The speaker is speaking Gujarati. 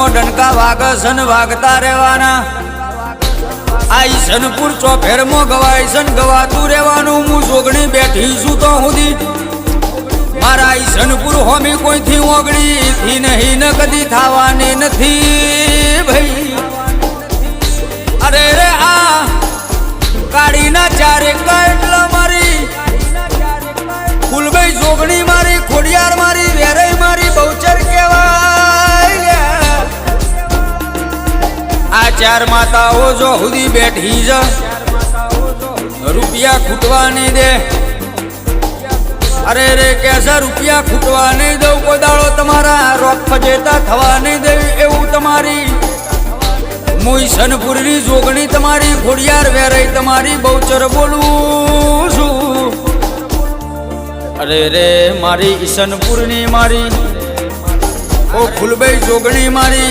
ડંકા વાગસન વાગતા રહેવાના આ ઈસનપુર ચોફેરમાં ગવાઈસન ગવાતું રહેવાનું હું જોગણી બેઠી છું તો સુધી મારા ઈસનપુર હોમી કોઈથી ઓગણી થી નહીં ને કદી થવાની નથી ભાઈ અરે રે આ કાળીના ચારે કાટલા મારી ફૂલભાઈ જોગણી મારી ખોડિયાર મારી વેરાઈ મારી બહુચર કહેવાય આ ચાર માતાઓ જો સુધી બેઠી છે રૂપિયા ખૂટવા નહીં દે અરે રે કેસા રૂપિયા ખૂટવા નહીં દઉં કોઈ દાડો તમારા રોક ફજેતા થવા નહીં દે એવું તમારી મુઈ સનપુરની જોગણી તમારી ખોડિયાર વેરાઈ તમારી બહુચર બોલું છું અરે રે મારી ઈસનપુરની મારી ઓ ફૂલભાઈ જોગણી મારી